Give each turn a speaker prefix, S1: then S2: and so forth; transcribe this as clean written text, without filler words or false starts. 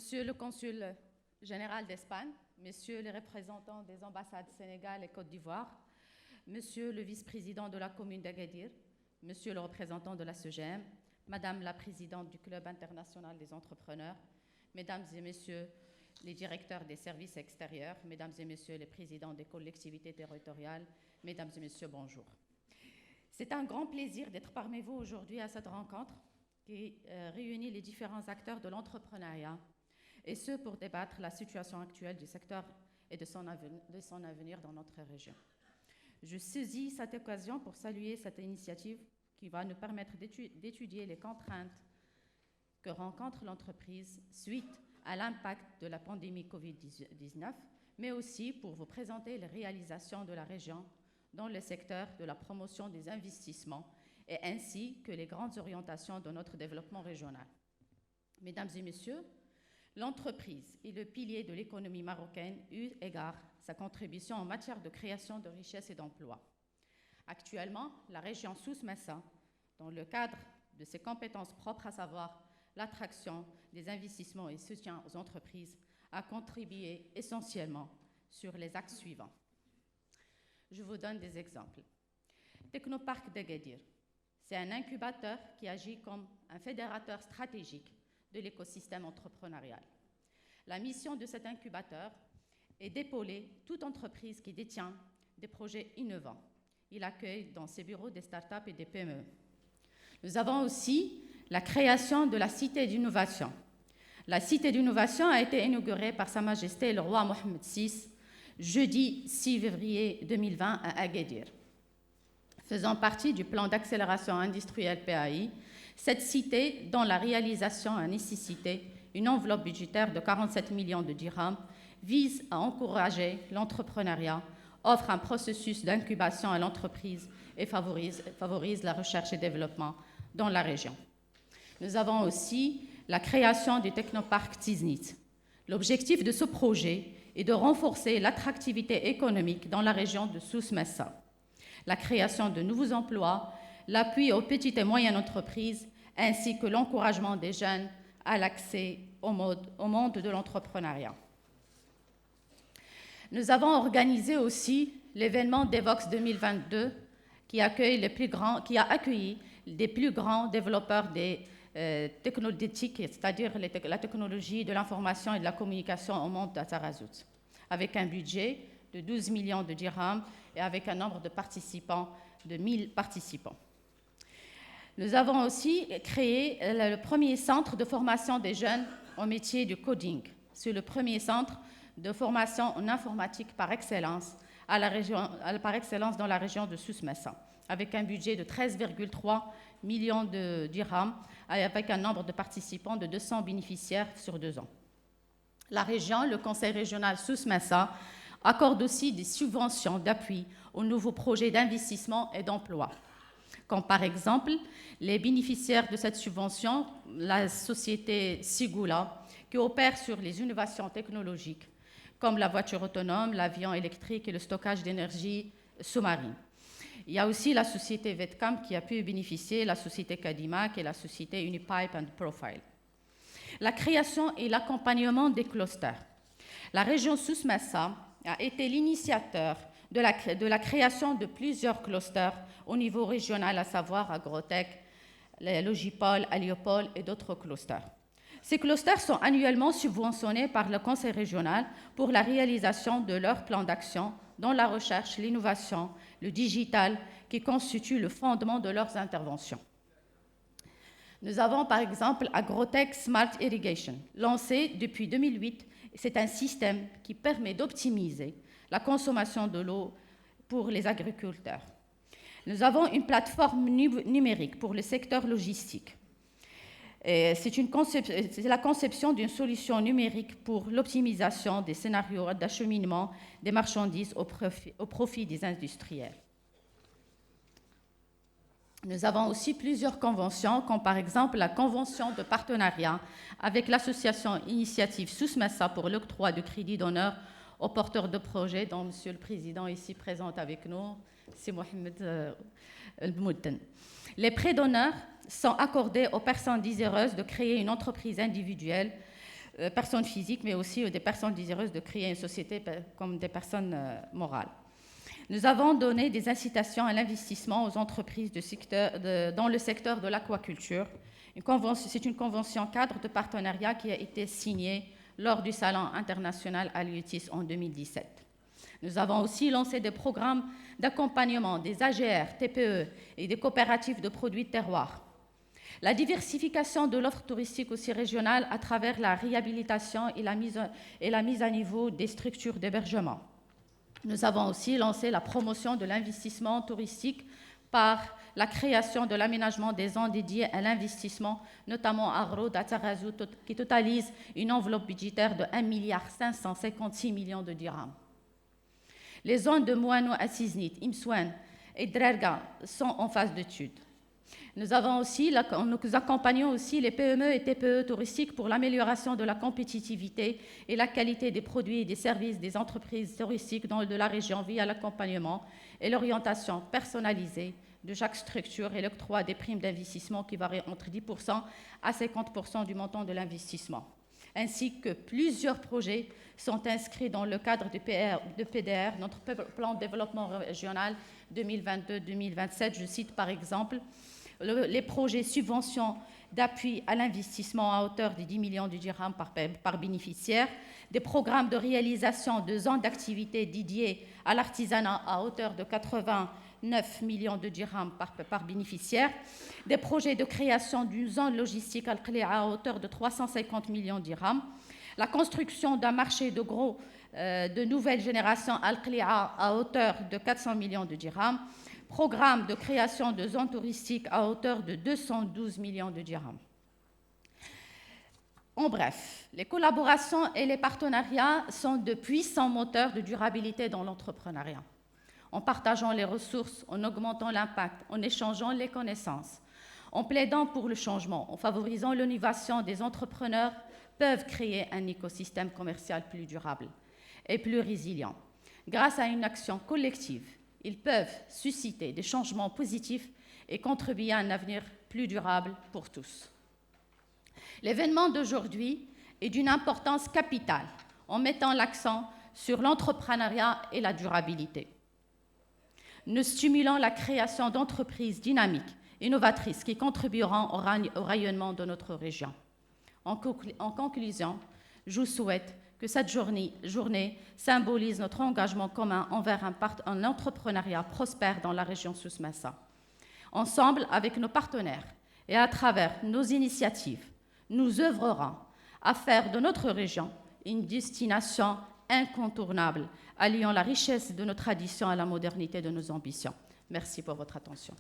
S1: Monsieur le consul général d'Espagne, Messieurs les représentants des ambassades Sénégal et Côte d'Ivoire, Monsieur le vice-président de la commune d'Agadir, Monsieur le représentant de la SEGEM, Madame la présidente du Club international des entrepreneurs, Mesdames et Messieurs les directeurs des services extérieurs, Mesdames et Messieurs les présidents des collectivités territoriales, Mesdames et Messieurs, bonjour. C'est un grand plaisir d'être parmi vous aujourd'hui à cette rencontre qui réunit les différents acteurs de l'entrepreneuriat, et ce pour débattre la situation actuelle du secteur et de son avenir dans notre région. Je saisis cette occasion pour saluer cette initiative qui va nous permettre d'étudier les contraintes que rencontre l'entreprise suite à l'impact de la pandémie Covid-19, mais aussi pour vous présenter les réalisations de la région dans le secteur de la promotion des investissements et ainsi que les grandes orientations de notre développement régional. Mesdames et Messieurs, l'entreprise est le pilier de l'économie marocaine eu égard sa contribution en matière de création de richesses et d'emplois. Actuellement, la région Souss-Massa, dans le cadre de ses compétences propres, à savoir l'attraction des investissements et soutien aux entreprises, a contribué essentiellement sur les axes suivants. Je vous donne des exemples. Technoparc d'Agadir, c'est un incubateur qui agit comme un fédérateur stratégique de l'écosystème entrepreneurial. La mission de cet incubateur est d'épauler toute entreprise qui détient des projets innovants. Il accueille dans ses bureaux des startups et des PME. Nous avons aussi la création de la Cité d'innovation. La Cité d'innovation a été inaugurée par Sa Majesté le roi Mohamed VI jeudi 6 février 2020 à Agadir. Faisant partie du plan d'accélération industrielle PAI, cette cité, dont la réalisation a nécessité une enveloppe budgétaire de 47 millions de dirhams, vise à encourager l'entrepreneuriat, offre un processus d'incubation à l'entreprise et favorise la recherche et développement dans la région. Nous avons aussi la création du technoparc Tiznit. L'objectif de ce projet est de renforcer l'attractivité économique dans la région de Souss-Massa, la création de nouveaux emplois, l'appui aux petites et moyennes entreprises, ainsi que l'encouragement des jeunes à l'accès au monde de l'entrepreneuriat. Nous avons organisé aussi l'événement Devox 2022 qui a accueilli les plus grands développeurs des technologies, c'est-à-dire la technologie de l'information et de la communication au monde de Tarazout, avec un budget de 12 millions de dirhams et avec un nombre de participants de 1000 participants. Nous avons aussi créé le premier centre de formation des jeunes au métier du coding. C'est le premier centre de formation en informatique par excellence, par excellence dans la région de Souss-Massa, avec un budget de 13,3 millions de dirhams et avec un nombre de participants de 200 bénéficiaires sur 2 ans. La région, le conseil régional Souss-Massa, accorde aussi des subventions d'appui aux nouveaux projets d'investissement et d'emploi, comme par exemple les bénéficiaires de cette subvention, la société Sigula, qui opère sur les innovations technologiques, comme la voiture autonome, l'avion électrique et le stockage d'énergie sous-marine. Il y a aussi la société Vetcam qui a pu bénéficier, la société Cadimac et la société Unipipe and Profile. La création et l'accompagnement des clusters. La région Souss-Massa a été l'initiateur de la création de plusieurs clusters au niveau régional, à savoir Agrotech, Logipol, Aliopol et d'autres clusters. Ces clusters sont annuellement subventionnés par le conseil régional pour la réalisation de leur plan d'action dans la recherche, l'innovation, le digital, qui constituent le fondement de leurs interventions. Nous avons par exemple Agrotech Smart Irrigation, lancé depuis 2008. C'est un système qui permet d'optimiser la consommation de l'eau pour les agriculteurs. Nous avons une plateforme numérique pour le secteur logistique. C'est la conception d'une solution numérique pour l'optimisation des scénarios d'acheminement des marchandises au profit des industriels. Nous avons aussi plusieurs conventions, comme par exemple la convention de partenariat avec l'association Initiative Souss-Massa pour l'octroi de crédit d'honneur aux porteurs de projets, dont Monsieur le Président ici présent avec nous, c'est Mohamed El-Moudten. Les prêts d'honneur sont accordés aux personnes désireuses de créer une entreprise individuelle personnes physiques, mais aussi des personnes désireuses de créer une société comme des personnes morales. Nous avons donné des incitations à l'investissement aux entreprises dans le secteur de l'aquaculture. C'est une convention cadre de partenariat qui a été signée lors du Salon international à Lyotis en 2017. Nous avons aussi lancé des programmes d'accompagnement des AGR, TPE et des coopératives de produits de terroir. La diversification de l'offre touristique aussi régionale à travers la réhabilitation et la mise à niveau des structures d'hébergement. Nous avons aussi lancé la promotion de l'investissement touristique par la création de l'aménagement des zones dédiées à l'investissement, notamment à Roud, à Tarazout, qui totalise une enveloppe budgétaire de 1,556 milliard de dirhams. Les zones de Moano à Siznit, Imsouane et Drerga sont en phase d'étude. Nous accompagnons aussi les PME et TPE touristiques pour l'amélioration de la compétitivité et la qualité des produits et des services des entreprises touristiques de la région via l'accompagnement et l'orientation personnalisée de chaque structure et l'octroi des primes d'investissement qui varient entre 10% à 50% du montant de l'investissement. Ainsi que plusieurs projets sont inscrits dans le cadre de PDR, notre plan de développement régional 2022-2027. Je cite par exemple les projets subventions d'appui à l'investissement à hauteur de 10 millions de dirhams par bénéficiaire, des programmes de réalisation de zones d'activité dédiées à l'artisanat à hauteur de 89 millions de dirhams par bénéficiaire, des projets de création d'une zone logistique à hauteur de 350 millions de dirhams, la construction d'un marché de gros de nouvelle génération Al-Qli'a à hauteur de 400 millions de dirhams, programme de création de zones touristiques à hauteur de 212 millions de dirhams. En bref, les collaborations et les partenariats sont de puissants moteurs de durabilité dans l'entrepreneuriat. En partageant les ressources, en augmentant l'impact, en échangeant les connaissances, en plaidant pour le changement, en favorisant l'innovation, des entrepreneurs peuvent créer un écosystème commercial plus durable et plus résilient. Grâce à une action collective, ils peuvent susciter des changements positifs et contribuer à un avenir plus durable pour tous. L'événement d'aujourd'hui est d'une importance capitale en mettant l'accent sur l'entrepreneuriat et la durabilité. Nous stimulons la création d'entreprises dynamiques, innovatrices qui contribueront au rayonnement de notre région. En conclusion, je vous souhaite que cette journée symbolise notre engagement commun envers un entrepreneuriat prospère dans la région Souss-Massa. Ensemble, avec nos partenaires et à travers nos initiatives, nous œuvrerons à faire de notre région une destination incontournable, alliant la richesse de nos traditions à la modernité de nos ambitions. Merci pour votre attention.